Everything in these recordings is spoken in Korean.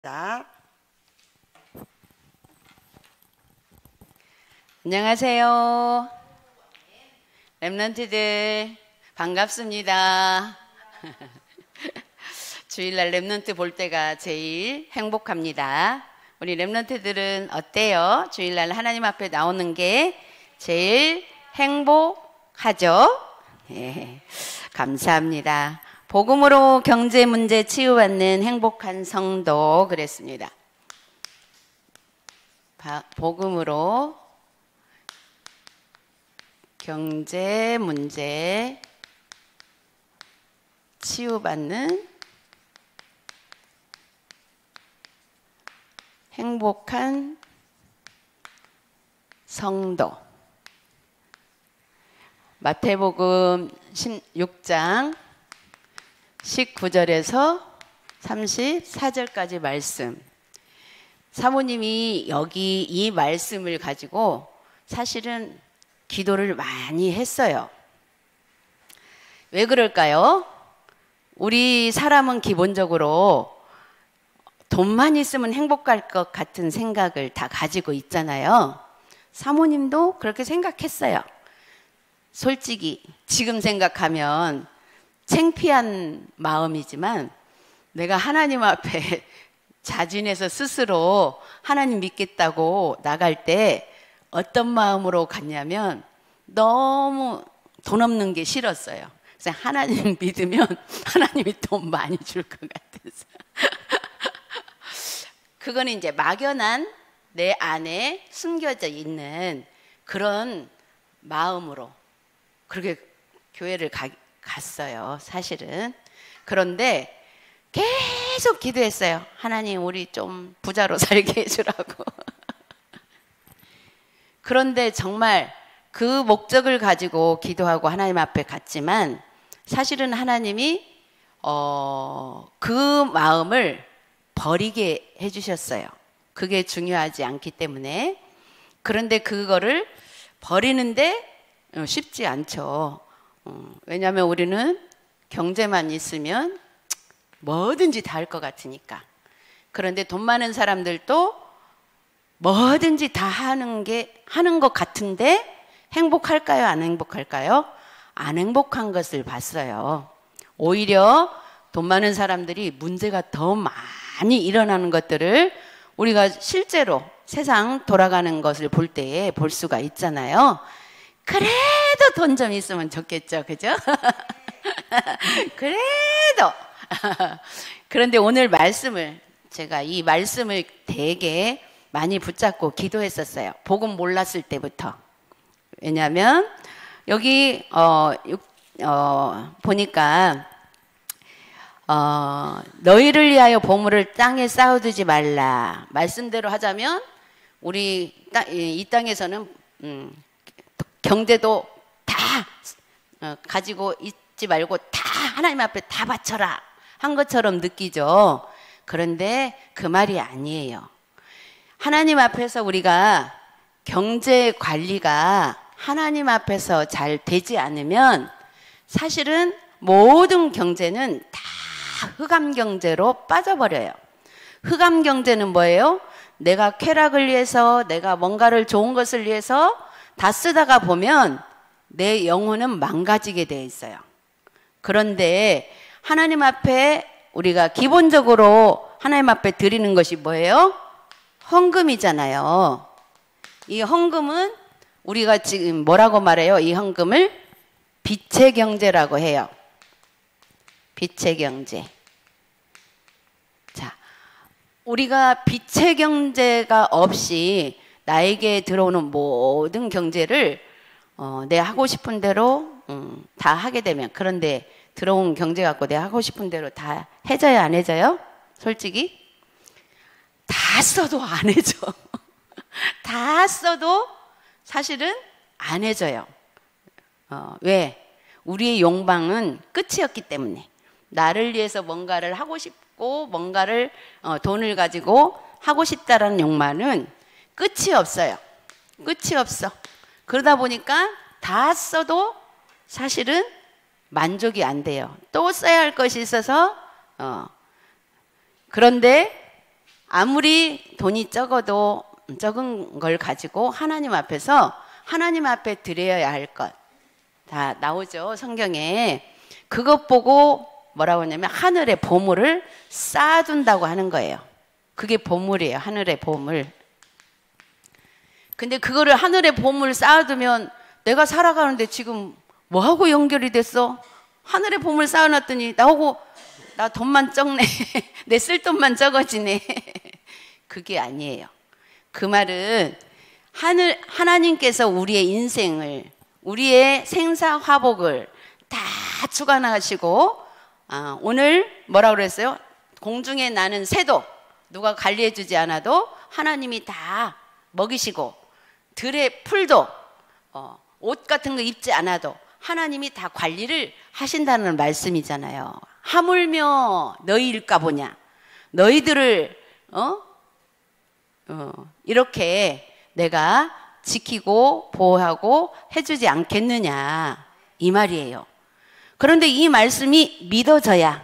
자, 안녕하세요. 랩런트들 반갑습니다. 주일날 랩런트 볼 때가 제일 행복합니다. 우리 랩런트들은 어때요? 주일날 하나님 앞에 나오는 게 제일 행복하죠? 네, 감사합니다. 복음으로 경제 문제 치유받는 행복한 성도 그랬습니다. 복음으로 경제 문제 치유받는 행복한 성도. 마태복음 16장 19절에서 34절까지 말씀. 사모님이 여기 이 말씀을 가지고 사실은 기도를 많이 했어요. 왜 그럴까요? 우리 사람은 기본적으로 돈만 있으면 행복할 것 같은 생각을 다 가지고 있잖아요. 사모님도 그렇게 생각했어요. 솔직히 지금 생각하면 창피한 마음이지만 내가 하나님 앞에 자진해서 스스로 하나님 믿겠다고 나갈 때 어떤 마음으로 갔냐면 너무 돈 없는 게 싫었어요. 그래서 하나님 믿으면 하나님이 돈 많이 줄 것 같아서 그거는 이제 막연한 내 안에 숨겨져 있는 그런 마음으로 그렇게 교회를 갔어요, 사실은. 그런데 계속 기도했어요. 하나님, 우리 좀 부자로 살게 해주라고. 그런데 정말 그 목적을 가지고 기도하고 하나님 앞에 갔지만 사실은 하나님이 그 마음을 버리게 해주셨어요. 그게 중요하지 않기 때문에. 그런데 그거를 버리는데 쉽지 않죠. 왜냐하면 우리는 경제만 있으면 뭐든지 다 할 것 같으니까. 그런데 돈 많은 사람들도 뭐든지 다 하는 것 같은데 행복할까요? 안 행복할까요? 안 행복한 것을 봤어요. 오히려 돈 많은 사람들이 문제가 더 많이 일어나는 것들을 우리가 실제로 세상 돌아가는 것을 볼 때에 볼 수가 있잖아요. 그래도 돈 좀 있으면 좋겠죠, 그죠? 그래도 그런데 오늘 말씀을 제가 이 말씀을 되게 많이 붙잡고 기도했었어요. 복음 몰랐을 때부터. 왜냐하면 여기 보니까 너희를 위하여 보물을 땅에 쌓아두지 말라. 말씀대로 하자면 우리 이 땅에서는 경제도 다 가지고 있지 말고 다 하나님 앞에 다 바쳐라 한 것처럼 느끼죠. 그런데 그 말이 아니에요. 하나님 앞에서 우리가 경제 관리가 하나님 앞에서 잘 되지 않으면 사실은 모든 경제는 다 흑암 경제로 빠져버려요. 흑암 경제는 뭐예요? 내가 쾌락을 위해서, 내가 뭔가를 좋은 것을 위해서 다 쓰다가 보면 내 영혼은 망가지게 돼 있어요. 그런데 하나님 앞에 우리가 기본적으로 하나님 앞에 드리는 것이 뭐예요? 헌금이잖아요. 이 헌금은 우리가 지금 뭐라고 말해요? 이 헌금을 빛의 경제라고 해요. 빛의 경제. 자, 우리가 빛의 경제가 없이 나에게 들어오는 모든 경제를 내 하고 싶은 대로 다 하게 되면, 그런데 들어온 경제 갖고 내 하고 싶은 대로 다 해져요, 안 해져요? 솔직히 다 써도 안 해져. 다 써도 사실은 안 해져요. 왜? 우리의 욕망은 끝이 없기 때문에. 나를 위해서 뭔가를 하고 싶고 뭔가를 돈을 가지고 하고 싶다라는 욕망은 끝이 없어요. 끝이 없어. 그러다 보니까 다 써도 사실은 만족이 안 돼요. 또 써야 할 것이 있어서 그런데 아무리 돈이 적어도 적은 걸 가지고 하나님 앞에서 하나님 앞에 드려야 할 것 다 나오죠, 성경에. 그것 보고 뭐라고 하냐면 하늘의 보물을 쌓아둔다고 하는 거예요. 그게 보물이에요, 하늘의 보물. 근데 그거를 하늘의 보물 쌓아두면 내가 살아가는데 지금 뭐하고 연결이 됐어? 하늘의 보물 쌓아놨더니 나 돈만 적네. 내 쓸 돈만 적어지네. 그게 아니에요. 그 말은 하나님께서 우리의 인생을, 우리의 생사화복을 다 주관하시고, 오늘 뭐라고 그랬어요? 공중에 나는 새도 누가 관리해 주지 않아도 하나님이 다 먹이시고, 들의 풀도 옷 같은 거 입지 않아도 하나님이 다 관리를 하신다는 말씀이잖아요. 하물며 너희일까 보냐? 너희들을 이렇게 내가 지키고 보호하고 해주지 않겠느냐, 이 말이에요. 그런데 이 말씀이 믿어져야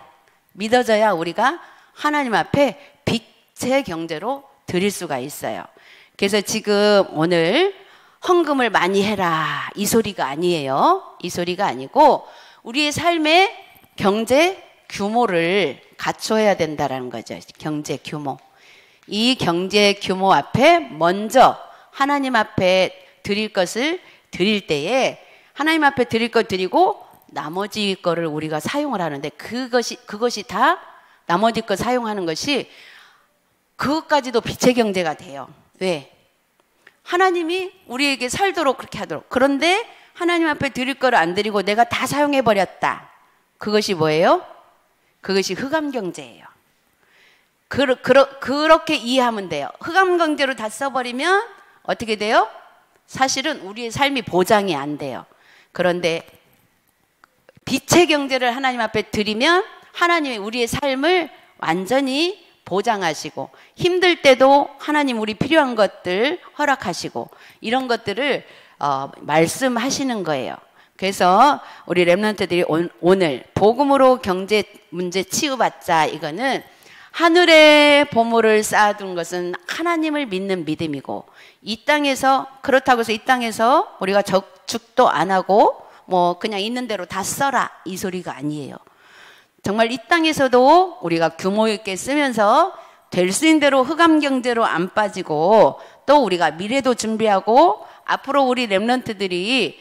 우리가 하나님 앞에 빛의 경제로 드릴 수가 있어요. 그래서 지금 오늘 헌금을 많이 해라, 이 소리가 아니에요. 이 소리가 아니고 우리의 삶의 경제 규모를 갖춰야 된다는 거죠. 경제 규모. 이 경제 규모 앞에 먼저 하나님 앞에 드릴 것을 드릴 때에 하나님 앞에 드릴 것 드리고 나머지 거를 우리가 사용을 하는데, 그것이 다 나머지 거 사용하는 것이 그것까지도 빛의 경제가 돼요. 왜? 하나님이 우리에게 살도록 그렇게 하도록. 그런데 하나님 앞에 드릴 거를 안 드리고 내가 다 사용해 버렸다. 그것이 뭐예요? 그것이 흑암 경제예요. 그렇게 이해하면 돼요. 흑암 경제로 다 써버리면 어떻게 돼요? 사실은 우리의 삶이 보장이 안 돼요. 그런데 빛의 경제를 하나님 앞에 드리면 하나님이 우리의 삶을 완전히 보장하시고, 힘들 때도 하나님 우리 필요한 것들 허락하시고, 이런 것들을 말씀하시는 거예요. 그래서 우리 렘넌트들이 오늘 복음으로 경제 문제 치유받자, 이거는 하늘의 보물을 쌓아둔 것은 하나님을 믿는 믿음이고, 이 땅에서, 그렇다고 해서 이 땅에서 우리가 저축도 안 하고 뭐 그냥 있는 대로 다 써라, 이 소리가 아니에요. 정말 이 땅에서도 우리가 규모 있게 쓰면서 될 수 있는 대로 흑암 경제로 안 빠지고, 또 우리가 미래도 준비하고, 앞으로 우리 렘넌트들이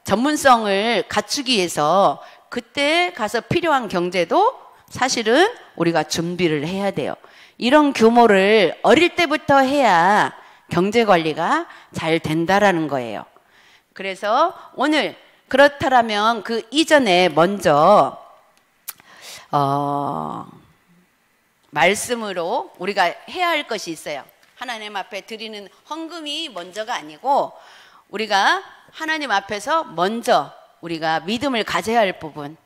전문성을 갖추기 위해서 그때 가서 필요한 경제도 사실은 우리가 준비를 해야 돼요. 이런 규모를 어릴 때부터 해야 경제 관리가 잘 된다라는 거예요. 그래서 오늘 그렇다면 그 이전에 먼저 말씀으로 우리가 해야 할 것이 있어요. 하나님 앞에 드리는 헌금이 먼저가 아니고, 우리가 하나님 앞에서 먼저 우리가 믿음을 가져야 할 부분,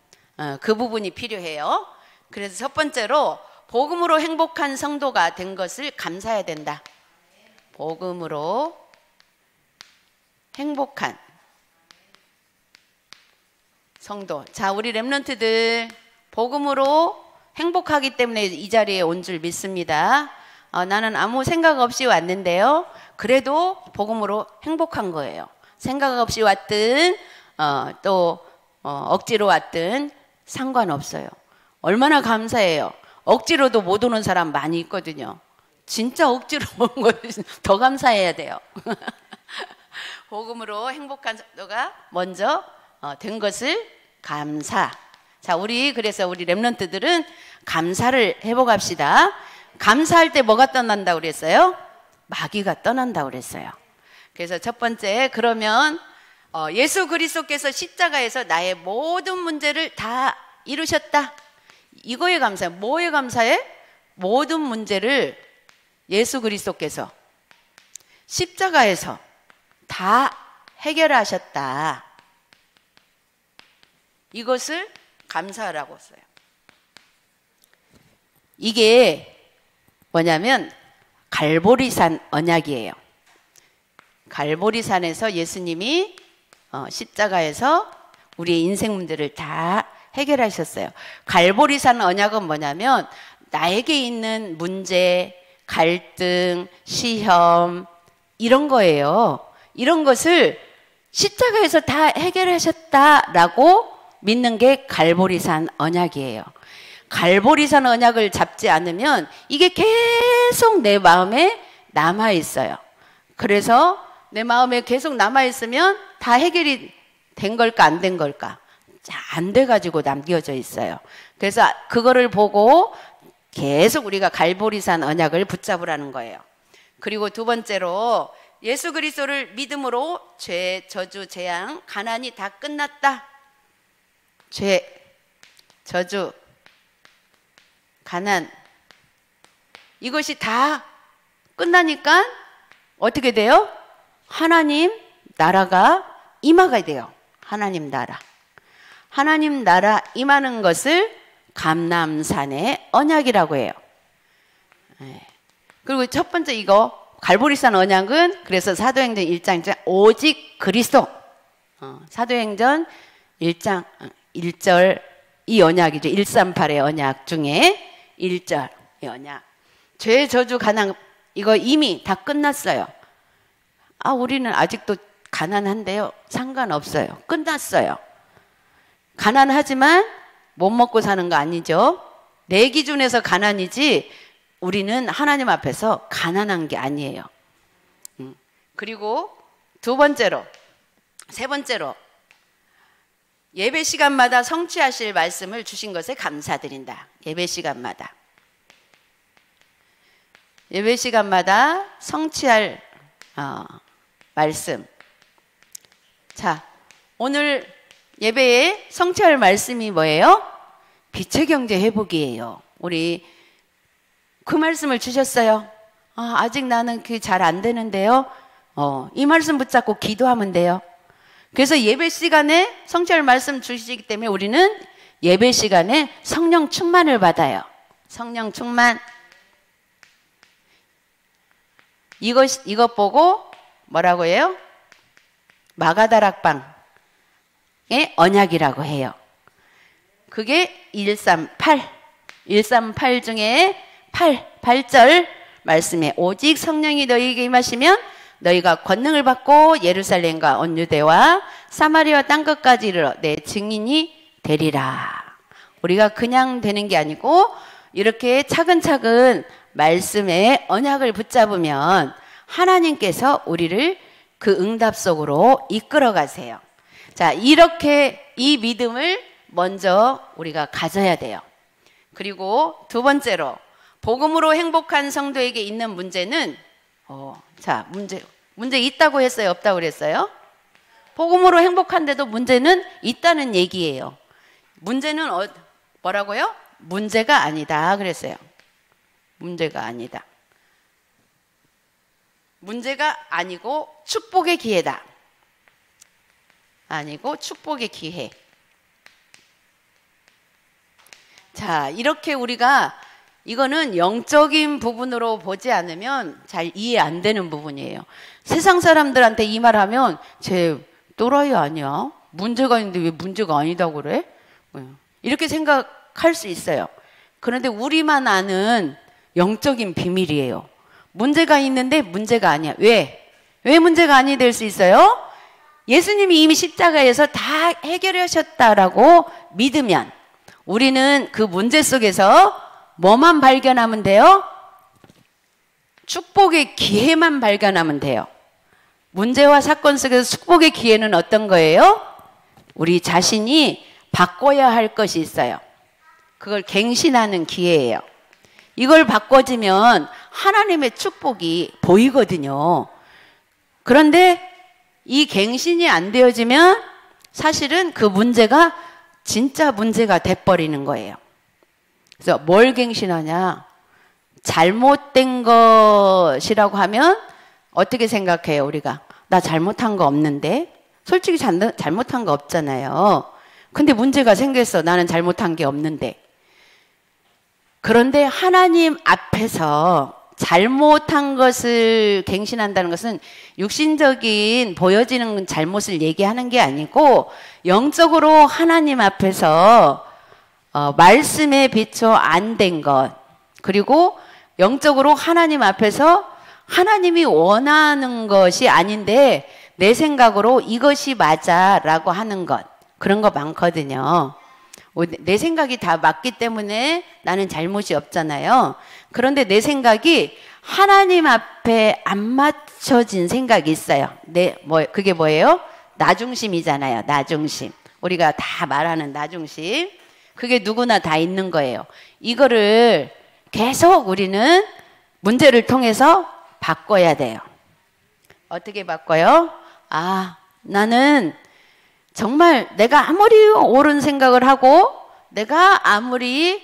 그 부분이 필요해요. 그래서 첫 번째로 복음으로 행복한 성도가 된 것을 감사해야 된다. 복음으로 행복한 성도. 자, 우리 렘넌트들 복음으로 행복하기 때문에 이 자리에 온 줄 믿습니다. 나는 아무 생각 없이 왔는데요, 그래도 복음으로 행복한 거예요. 생각 없이 왔든 억지로 왔든 상관없어요. 얼마나 감사해요. 억지로도 못 오는 사람 많이 있거든요. 진짜 억지로 오는 것은 더 감사해야 돼요. 복음으로 행복한 성도가 먼저 된 것을 감사. 자, 그래서 우리 렘넌트들은 감사를 해보갑시다. 감사할 때 뭐가 떠난다고 그랬어요? 마귀가 떠난다고 그랬어요. 그래서 첫 번째, 그러면 예수 그리스도께서 십자가에서 나의 모든 문제를 다 이루셨다. 이거에 감사해. 뭐에 감사해? 모든 문제를 예수 그리스도께서 십자가에서 다 해결하셨다. 이것을 감사하라고 써요. 이게 뭐냐면 갈보리산 언약이에요. 갈보리산에서 예수님이 십자가에서 우리의 인생 문제를 다 해결하셨어요. 갈보리산 언약은 뭐냐면 나에게 있는 문제, 갈등, 시험 이런 거예요. 이런 것을 십자가에서 다 해결하셨다라고 믿는 게 갈보리산 언약이에요. 갈보리산 언약을 잡지 않으면 이게 계속 내 마음에 남아 있어요. 그래서 내 마음에 계속 남아 있으면 다 해결이 된 걸까 안 된 걸까? 안 돼가지고 남겨져 있어요. 그래서 그거를 보고 계속 우리가 갈보리산 언약을 붙잡으라는 거예요. 그리고 두 번째로 예수 그리스도를 믿음으로 죄, 저주, 재앙, 가난이 다 끝났다. 죄, 저주, 가난 이것이 다 끝나니까 어떻게 돼요? 하나님 나라가 임하게 돼요. 하나님 나라. 하나님 나라 임하는 것을 감람산의 언약이라고 해요. 그리고 첫 번째 이거 갈보리산 언약은 그래서 사도행전 1장 오직 그리스도 사도행전 1장 1절 이 언약이죠. 138의 언약 중에 1절 이 언약. 죄 저주 가난 이거 이미 다 끝났어요. 아 우리는 아직도 가난한데요. 상관없어요. 끝났어요. 가난하지만 못 먹고 사는 거 아니죠. 내 기준에서 가난이지 우리는 하나님 앞에서 가난한 게 아니에요. 그리고 세 번째로 예배 시간마다 성취하실 말씀을 주신 것에 감사드린다. 예배 시간마다 성취할 말씀. 자, 오늘 예배에 성취할 말씀이 뭐예요? 빛의 경제 회복이에요. 우리 그 말씀을 주셨어요. 아직 나는 그게 잘 안 되는데요. 이 말씀 붙잡고 기도하면 돼요. 그래서 예배 시간에 성취할 말씀 주시기 때문에 우리는 예배 시간에 성령 충만을 받아요. 성령 충만. 이것 보고 뭐라고 해요? 마가다락방의 언약이라고 해요. 그게 138 중에 8절 말씀에 오직 성령이 너희에게 임하시면 너희가 권능을 받고 예루살렘과 온 유대와 사마리아 땅끝까지 이르러 내 증인이 되리라. 우리가 그냥 되는 게 아니고 이렇게 차근차근 말씀의 언약을 붙잡으면 하나님께서 우리를 그 응답 속으로 이끌어 가세요. 자, 이렇게 이 믿음을 먼저 우리가 가져야 돼요. 그리고 두 번째로 복음으로 행복한 성도에게 있는 문제는 자, 문제 있다고 했어요? 없다고 그랬어요? 복음으로 행복한데도 문제는 있다는 얘기예요. 문제는 뭐라고요? 문제가 아니다 그랬어요. 문제가 아니다. 문제가 아니고 축복의 기회다. 아니고 축복의 기회. 자, 이렇게 우리가 이거는 영적인 부분으로 보지 않으면 잘 이해 안 되는 부분이에요. 세상 사람들한테 이 말하면 쟤 또라이 아니야? 문제가 있는데 왜 문제가 아니다고 그래? 이렇게 생각할 수 있어요. 그런데 우리만 아는 영적인 비밀이에요. 문제가 있는데 문제가 아니야. 왜? 왜 문제가 아니 될 수 있어요? 예수님이 이미 십자가에서 다 해결하셨다라고 믿으면 우리는 그 문제 속에서 뭐만 발견하면 돼요? 축복의 기회만 발견하면 돼요. 문제와 사건 속에서 축복의 기회는 어떤 거예요? 우리 자신이 바꿔야 할 것이 있어요. 그걸 갱신하는 기회예요. 이걸 바꿔지면 하나님의 축복이 보이거든요. 그런데 이 갱신이 안 되어지면 사실은 그 문제가 진짜 문제가 돼버리는 거예요. 그래서 뭘 갱신하냐? 잘못된 것이라고 하면 어떻게 생각해요, 우리가? 나 잘못한 거 없는데? 솔직히 잘못한 거 없잖아요. 근데 문제가 생겼어. 나는 잘못한 게 없는데. 그런데 하나님 앞에서 잘못한 것을 갱신한다는 것은 육신적인 보여지는 잘못을 얘기하는 게 아니고 영적으로 하나님 앞에서 말씀에 비춰 안 된 것, 그리고 영적으로 하나님 앞에서 하나님이 원하는 것이 아닌데 내 생각으로 이것이 맞아라고 하는 것, 그런 거 많거든요. 내 생각이 다 맞기 때문에 나는 잘못이 없잖아요. 그런데 내 생각이 하나님 앞에 안 맞춰진 생각이 있어요. 그게 뭐예요? 나중심이잖아요. 나중심. 우리가 다 말하는 나중심. 그게 누구나 다 있는 거예요. 이거를 계속 우리는 문제를 통해서 바꿔야 돼요. 어떻게 바꿔요? 나는 정말 내가 아무리 옳은 생각을 하고 내가 아무리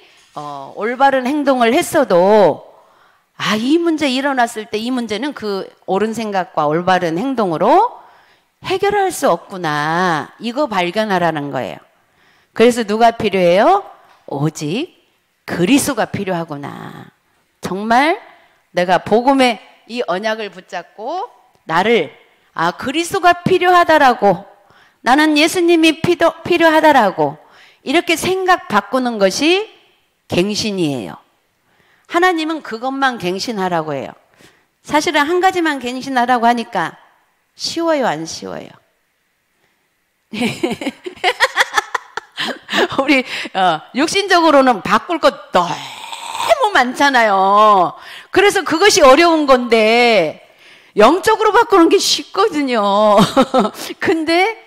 올바른 행동을 했어도 이 문제 일어났을 때 이 문제는 그 옳은 생각과 올바른 행동으로 해결할 수 없구나. 이거 발견하라는 거예요. 그래서 누가 필요해요? 오직 그리스도가 필요하구나. 정말 내가 복음의 이 언약을 붙잡고 나를 그리스도가 필요하다라고, 나는 예수님이 필요하다라고 이렇게 생각 바꾸는 것이 갱신이에요. 하나님은 그것만 갱신하라고 해요. 사실은 한 가지만 갱신하라고 하니까 쉬워요, 안 쉬워요? 우리 육신적으로는 바꿀 것 너무 많잖아요. 그래서 그것이 어려운 건데 영적으로 바꾸는 게 쉽거든요. 근데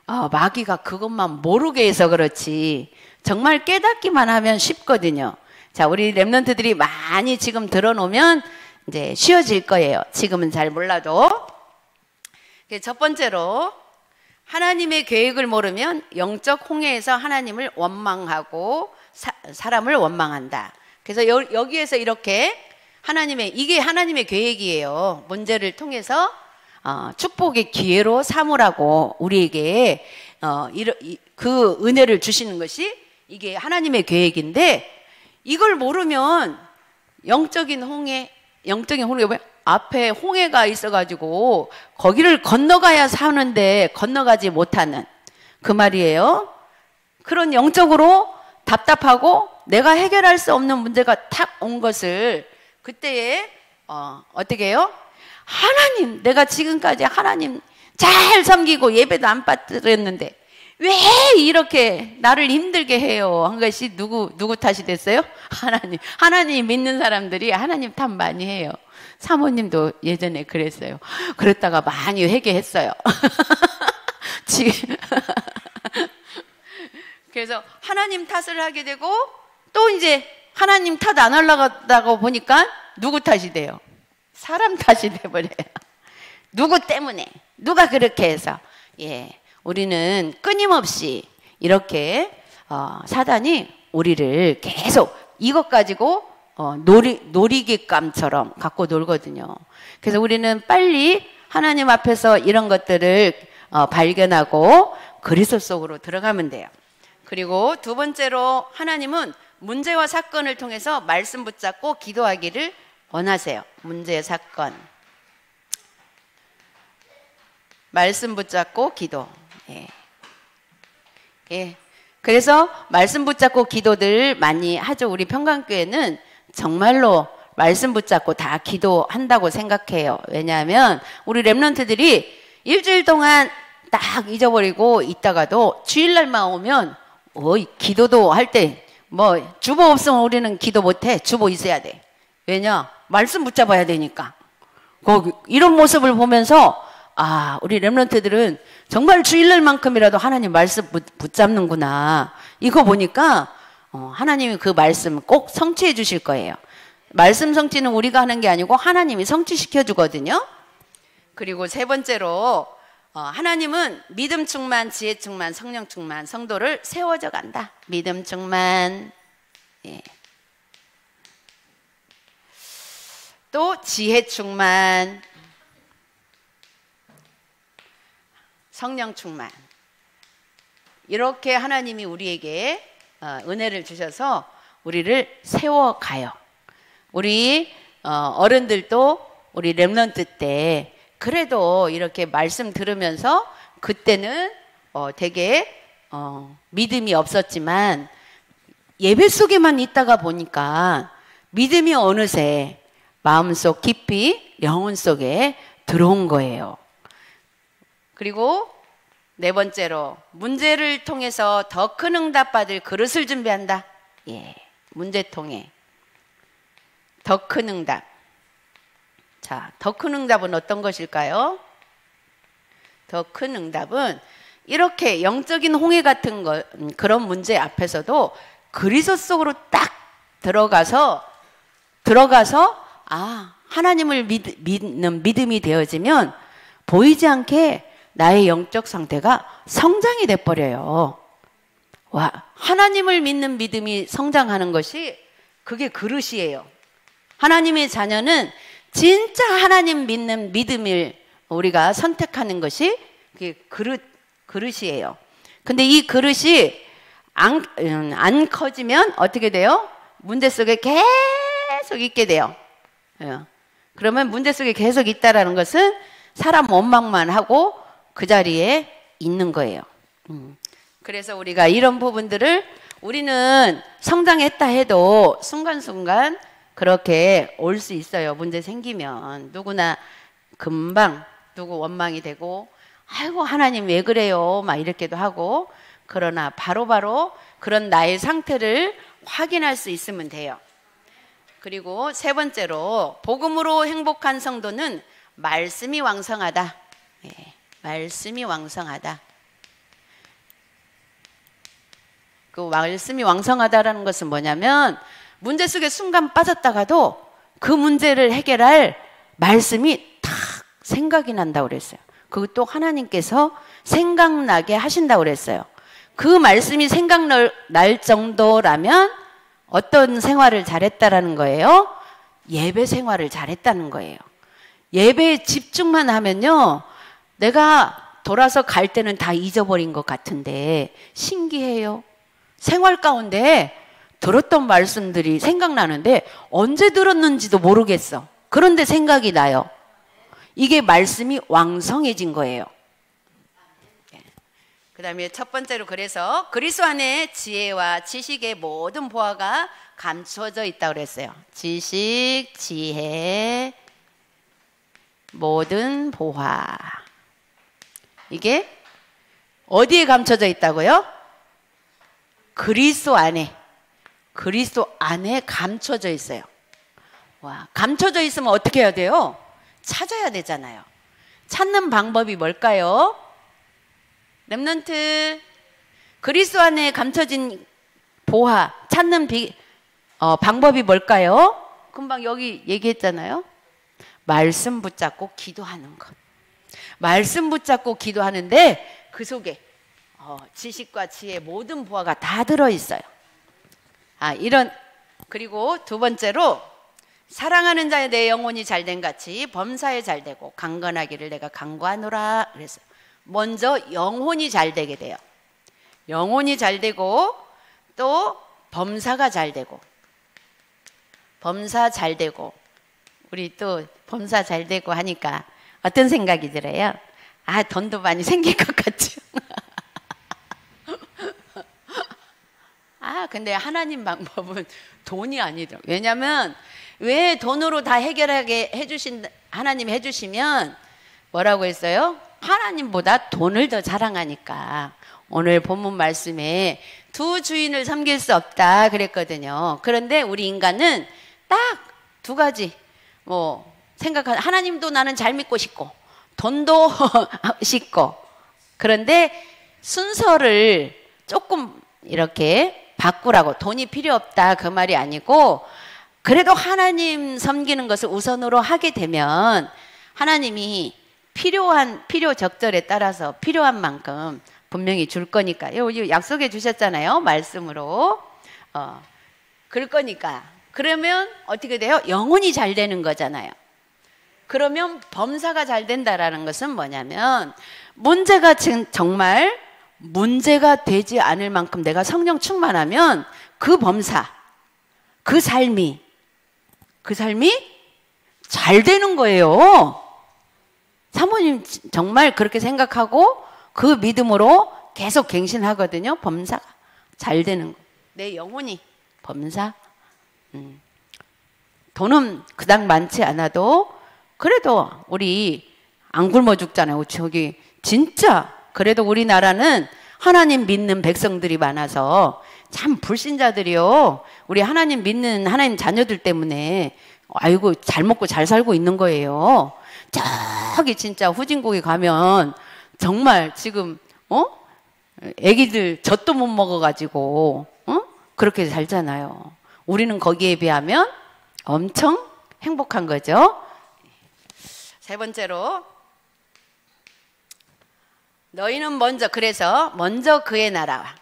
마귀가 그것만 모르게 해서 그렇지 정말 깨닫기만 하면 쉽거든요. 자, 우리 렘넌트들이 많이 지금 들어놓으면 이제 쉬워질 거예요. 지금은 잘 몰라도. 첫 번째로 하나님의 계획을 모르면 영적 홍해에서 하나님을 원망하고 사람을 원망한다. 그래서 여기에서 이렇게 이게 하나님의 계획이에요. 문제를 통해서 축복의 기회로 삼으라고 우리에게 그 은혜를 주시는 것이 이게 하나님의 계획인데, 이걸 모르면 영적인 홍해가 뭐야? 앞에 홍해가 있어가지고 거기를 건너가야 사는데 건너가지 못하는 그 말이에요. 그런 영적으로 답답하고 내가 해결할 수 없는 문제가 탁 온 것을 그때에 어떻게 해요? 하나님, 내가 지금까지 하나님 잘 섬기고 예배도 안 빠뜨렸는데 왜 이렇게 나를 힘들게 해요? 한 것이 누구 탓이 됐어요? 하나님 믿는 사람들이 하나님 탓 많이 해요. 사모님도 예전에 그랬어요. 그랬다가 많이 회개했어요. 그래서 하나님 탓을 하게 되고 또 이제 하나님 탓 안 하려고 보니까 누구 탓이 돼요? 사람 탓이 돼버려요. 누구 때문에? 누가 그렇게 해서? 우리는 끊임없이 이렇게 사단이 우리를 계속 이것 가지고 놀이기감처럼 갖고 놀거든요. 그래서 우리는 빨리 하나님 앞에서 이런 것들을 발견하고 그리스도 속으로 들어가면 돼요. 그리고 두 번째로 하나님은 문제와 사건을 통해서 말씀 붙잡고 기도하기를 원하세요. 문제, 사건. 말씀 붙잡고 기도. 그래서 말씀 붙잡고 기도들 많이 하죠. 우리 평강교회는 정말로 말씀 붙잡고 다 기도한다고 생각해요. 왜냐하면 우리 렘넌트들이 일주일 동안 딱 잊어버리고 있다가도 주일날만 오면 기도도 할 때 주보 없으면 우리는 기도 못해. 주보 있어야 돼. 왜냐? 말씀 붙잡아야 되니까. 이런 모습을 보면서 우리 렘넌트들은 정말 주일날만큼이라도 하나님 말씀 붙잡는구나. 이거 보니까 하나님이 그 말씀 꼭 성취해 주실 거예요. 말씀 성취는 우리가 하는 게 아니고 하나님이 성취시켜 주거든요. 그리고 세 번째로 하나님은 믿음 충만, 지혜 충만, 성령 충만, 성도를 세워져 간다. 믿음 충만, 또 지혜 충만, 성령 충만. 이렇게 하나님이 우리에게 은혜를 주셔서 우리를 세워가요. 우리 어른들도 우리 렘넌트 때 그래도 이렇게 말씀 들으면서 그때는 되게 믿음이 없었지만 예배 속에만 있다가 보니까 믿음이 어느새 마음속 깊이 영혼 속에 들어온 거예요. 그리고 네 번째로 문제를 통해서 더 큰 응답 받을 그릇을 준비한다. 예, 문제통에 더 큰 응답. 자, 더 큰 응답은 어떤 것일까요? 더 큰 응답은 이렇게 영적인 홍해 같은 그런 문제 앞에서도 그리스도 속으로 딱 들어가서 하나님을 믿는 믿음이 되어지면 보이지 않게 나의 영적 상태가 성장이 돼버려요. 와, 하나님을 믿는 믿음이 성장하는 것이 그게 그릇이에요. 하나님의 자녀는 진짜 하나님 믿는 믿음을 우리가 선택하는 것이 그게 그릇이에요. 근데 이 그릇이 안 커지면 어떻게 돼요? 문제 속에 계속 있게 돼요. 그러면 문제 속에 계속 있다라는 것은 사람 원망만 하고 그 자리에 있는 거예요. 그래서 우리가 이런 부분들을 우리는 성장했다 해도 순간순간 그렇게 올 수 있어요. 문제 생기면 누구나 금방 누구 원망이 되고 아이고 하나님 왜 그래요 막 이렇게도 하고 그러나 바로바로 그런 나의 상태를 확인할 수 있으면 돼요. 그리고 세 번째로 복음으로 행복한 성도는 말씀이 왕성하다. 예, 말씀이 왕성하다. 그 말씀이 왕성하다라는 것은 뭐냐면 문제 속에 순간 빠졌다가도 그 문제를 해결할 말씀이 탁 생각이 난다고 그랬어요. 그것도 하나님께서 생각나게 하신다고 그랬어요. 그 말씀이 생각날 정도라면 어떤 생활을 잘했다라는 거예요? 예배 생활을 잘했다는 거예요. 예배에 집중만 하면요, 내가 돌아서 갈 때는 다 잊어버린 것 같은데 신기해요. 생활 가운데 들었던 말씀들이 생각나는데 언제 들었는지도 모르겠어. 그런데 생각이 나요. 이게 말씀이 왕성해진 거예요. 그 다음에 첫 번째로 그래서 그리스도 안에 지혜와 지식의 모든 보화가 감춰져 있다고 그랬어요. 지식, 지혜, 모든 보화. 이게 어디에 감춰져 있다고요? 그리스도 안에. 그리스도 안에 감춰져 있어요. 와, 감춰져 있으면 어떻게 해야 돼요? 찾아야 되잖아요. 찾는 방법이 뭘까요? 렘넌트, 그리스도 안에 감춰진 보화 찾는 방법이 뭘까요? 금방 여기 얘기했잖아요. 말씀 붙잡고 기도하는 것. 말씀 붙잡고 기도하는데 그 속에 지식과 지혜 모든 보화가 다 들어있어요. 그리고 두 번째로 사랑하는 자의 내 영혼이 잘된 같이 범사에 잘되고 강건하기를 내가 강구하노라 그랬어요. 먼저 영혼이 잘되게 돼요. 영혼이 잘되고 또 범사가 잘되고 범사 잘되고 우리 또 범사 잘되고 하니까 어떤 생각이 들어요? 돈도 많이 생길 것 같죠? 근데 하나님 방법은 돈이 아니더라고요. 왜냐하면 왜 돈으로 다 해결하게 하나님 해주시면 뭐라고 했어요? 하나님보다 돈을 더 자랑하니까. 오늘 본문 말씀에 두 주인을 섬길 수 없다 그랬거든요. 그런데 우리 인간은 딱 두 가지 생각하는, 하나님도 나는 잘 믿고 싶고 돈도 싶고, 그런데 순서를 조금 이렇게 바꾸라고. 돈이 필요 없다 그 말이 아니고, 그래도 하나님 섬기는 것을 우선으로 하게 되면 하나님이 필요 적절에 따라서 필요한 만큼 분명히 줄 거니까요. 약속해 주셨잖아요. 말씀으로. 그럴 거니까. 그러면 어떻게 돼요? 영혼이 잘 되는 거잖아요. 그러면 범사가 잘 된다라는 것은 뭐냐면, 문제가 정말 문제가 되지 않을 만큼 내가 성령 충만하면 그 범사, 그 삶이 잘 되는 거예요. 사모님 정말 그렇게 생각하고 그 믿음으로 계속 갱신하거든요. 범사가 잘 되는 거. 내 영혼이 범사. 돈은 그닥 많지 않아도 그래도 우리 안 굶어 죽잖아요. 저기 진짜 그래도 우리나라는 하나님 믿는 백성들이 많아서 참 불신자들이요. 우리 하나님 믿는 하나님 자녀들 때문에 아이고 잘 먹고 잘 살고 있는 거예요. 저기 진짜 후진국에 가면 정말 지금 애기들 젖도 못 먹어가지고 그렇게 살잖아요. 우리는 거기에 비하면 엄청 행복한 거죠. 세 번째로 너희는 그래서 먼저 그의 나라와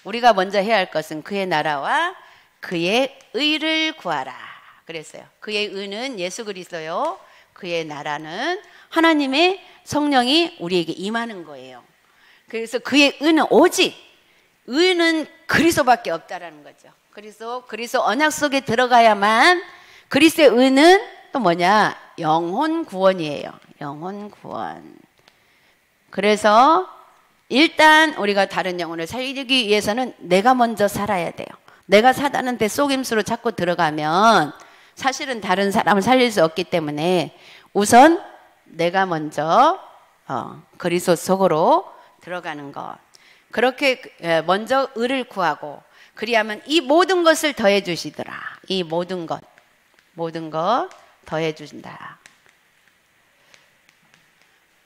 우리가 먼저 해야 할 것은 그의 나라와 그의 의를 구하라 그랬어요. 그의 의는 예수 그리스도요. 그의 나라는 하나님의 성령이 우리에게 임하는 거예요. 그래서 그의 의는 오직 의는 그리스도밖에 없다라는 거죠. 그리스도 언약 속에 들어가야만 그리스도의 의는 또 뭐냐? 영혼 구원이에요. 영혼 구원. 그래서 일단 우리가 다른 영혼을 살리기 위해서는 내가 먼저 살아야 돼요. 내가 사다는 데 속임수로 자꾸 들어가면 사실은 다른 사람을 살릴 수 없기 때문에 우선 내가 먼저 그리스도 속으로 들어가는 것. 그렇게 먼저 의를 구하고 그리하면 이 모든 것을 더해 주시더라. 이 모든 것 더해 주신다.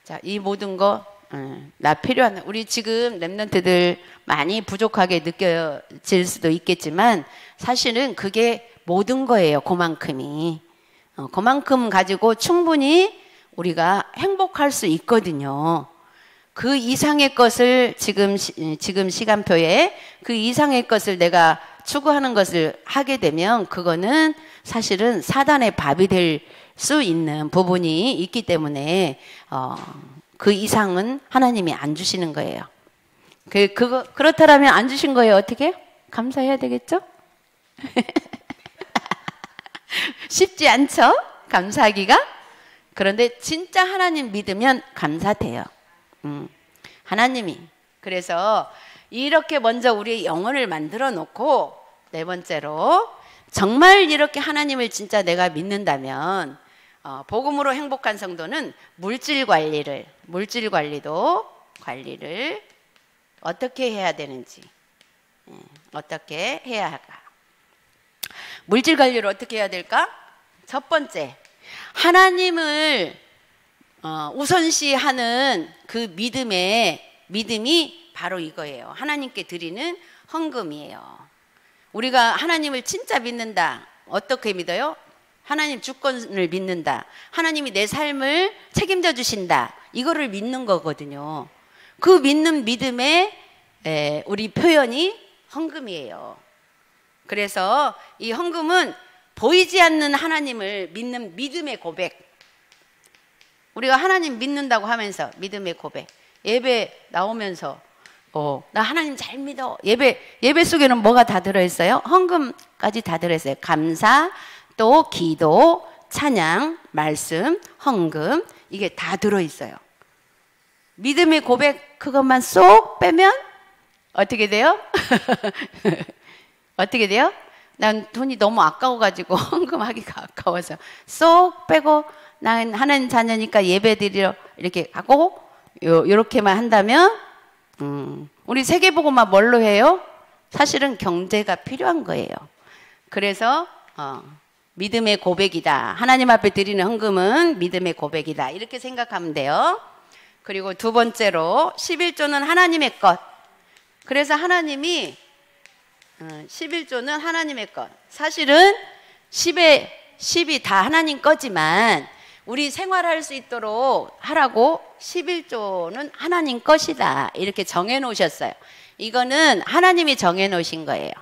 자, 이 모든 것 나 필요한 우리 지금 렘넌트들 많이 부족하게 느껴질 수도 있겠지만 사실은 그게 모든 거예요. 그만큼이 그만큼 가지고 충분히 우리가 행복할 수 있거든요. 그 이상의 것을 지금 시간표에 그 이상의 것을 내가 추구하는 것을 하게 되면 그거는 사실은 사단의 밥이 될 수 있는 부분이 있기 때문에 그 이상은 하나님이 안 주시는 거예요. 그렇다면 안 주신 거예요. 어떻게? 감사해야 되겠죠? 쉽지 않죠? 감사하기가? 그런데 진짜 하나님 믿으면 감사돼요. 하나님이 그래서 이렇게 먼저 우리의 영혼을 만들어 놓고 네 번째로 정말 이렇게 하나님을 진짜 내가 믿는다면 복음으로 행복한 성도는 물질 관리를 어떻게 해야 되는지 어떻게 해야 할까? 물질 관리를 어떻게 해야 될까? 첫 번째 하나님을 우선시하는 그 믿음이 바로 이거예요. 하나님께 드리는 헌금이에요. 우리가 하나님을 진짜 믿는다. 어떻게 믿어요? 하나님 주권을 믿는다. 하나님이 내 삶을 책임져 주신다. 이거를 믿는 거거든요. 그 믿는 믿음의 우리 표현이 헌금이에요. 그래서 이 헌금은 보이지 않는 하나님을 믿는 믿음의 고백. 우리가 하나님 믿는다고 하면서 믿음의 고백. 예배 나오면서 나 하나님 잘 믿어. 예배 속에는 뭐가 다 들어있어요? 헌금까지 다 들어있어요. 감사, 또 기도, 찬양, 말씀, 헌금 이게 다 들어있어요. 믿음의 고백 그것만 쏙 빼면 어떻게 돼요? 어떻게 돼요? 난 돈이 너무 아까워가지고 헌금하기가 아까워서 쏙 빼고 난 하나님 자녀니까 예배 드리러 이렇게 하고 요렇게만 한다면 우리 세계복음화 뭘로 해요? 사실은 경제가 필요한 거예요. 그래서 믿음의 고백이다. 하나님 앞에 드리는 헌금은 믿음의 고백이다. 이렇게 생각하면 돼요. 그리고 두 번째로 11조는 하나님의 것. 그래서 하나님이 11조는 하나님의 것. 사실은 10이 다 하나님 거지만 우리 생활할 수 있도록 하라고 11조는 하나님 것이다. 이렇게 정해 놓으셨어요. 이거는 하나님이 정해 놓으신 거예요.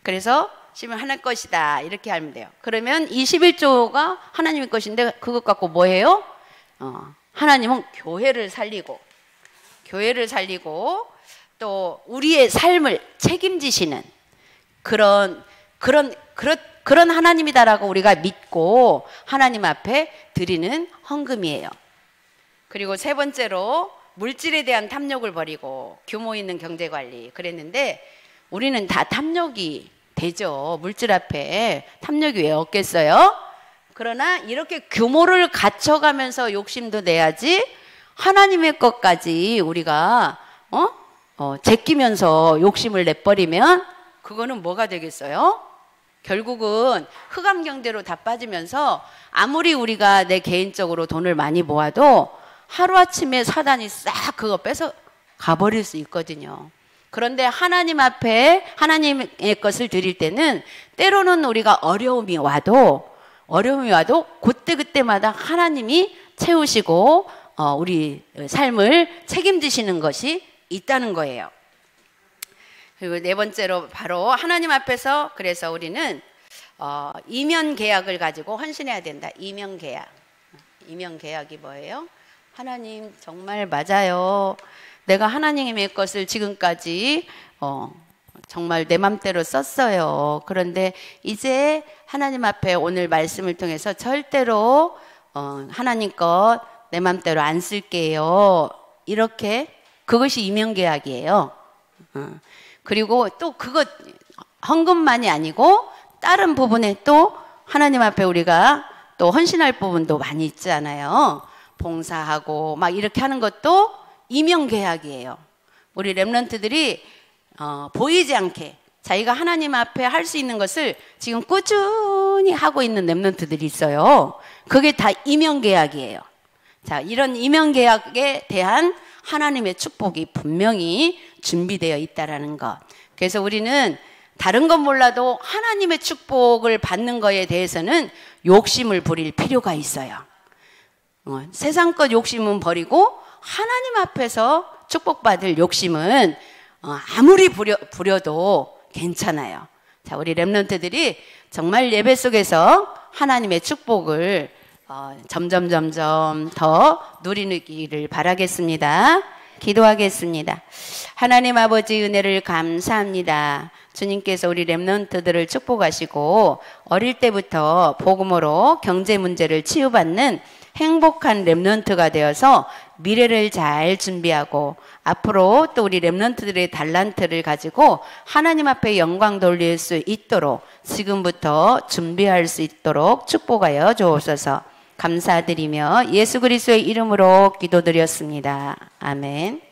그래서 10은 하나님 것이다. 이렇게 하면 돼요. 그러면 이 11조가 하나님의 것인데 그것 갖고 뭐 해요? 하나님은 교회를 살리고 또 우리의 삶을 책임지시는 그런 하나님이다라고 우리가 믿고 하나님 앞에 드리는 헌금이에요. 그리고 세 번째로 물질에 대한 탐욕을 버리고 규모 있는 경제 관리 그랬는데 우리는 다 탐욕이 되죠. 물질 앞에 탐욕이 왜 없겠어요? 그러나 이렇게 규모를 갖춰가면서 욕심도 내야지 하나님의 것까지 우리가 제끼면서 욕심을 내버리면 그거는 뭐가 되겠어요? 결국은 흑암경대로 다 빠지면서 아무리 우리가 내 개인적으로 돈을 많이 모아도 하루아침에 사단이 싹 그거 뺏어 가버릴 수 있거든요. 그런데 하나님 앞에 하나님의 것을 드릴 때는 때로는 우리가 어려움이 와도 그때그때마다 하나님이 채우시고 우리 삶을 책임지시는 것이 있다는 거예요. 그리고 네 번째로 바로 하나님 앞에서 그래서 우리는 이면 계약을 가지고 헌신해야 된다. 이면 계약. 이면 계약이 뭐예요? 하나님 정말 맞아요. 내가 하나님의 것을 지금까지 정말 내 맘대로 썼어요. 그런데 이제 하나님 앞에 오늘 말씀을 통해서 절대로 하나님 것 내 맘대로 안 쓸게요. 이렇게 그것이 이면계약이에요. 그리고 또 그것 헌금만이 아니고 다른 부분에 또 하나님 앞에 우리가 또 헌신할 부분도 많이 있잖아요. 봉사하고 막 이렇게 하는 것도 이면계약이에요. 우리 렘넌트들이 보이지 않게 자기가 하나님 앞에 할 수 있는 것을 지금 꾸준히 하고 있는 렘넌트들이 있어요. 그게 다 이면계약이에요. 자, 이런 이면계약에 대한 하나님의 축복이 분명히 준비되어 있다라는 것. 그래서 우리는 다른 건 몰라도 하나님의 축복을 받는 거에 대해서는 욕심을 부릴 필요가 있어요. 세상 것 욕심은 버리고 하나님 앞에서 축복받을 욕심은 아무리 부려도 괜찮아요. 자, 우리 렘넌트들이 정말 예배 속에서 하나님의 축복을 점점 더 누리기를 바라겠습니다. 기도하겠습니다. 하나님 아버지 은혜를 감사합니다. 주님께서 우리 렘넌트들을 축복하시고 어릴 때부터 복음으로 경제 문제를 치유받는 행복한 렘넌트가 되어서 미래를 잘 준비하고 앞으로 또 우리 렘넌트들의 달란트를 가지고 하나님 앞에 영광 돌릴 수 있도록 지금부터 준비할 수 있도록 축복하여 주옵소서. 감사드리며 예수 그리스도의 이름으로 기도드렸습니다. 아멘.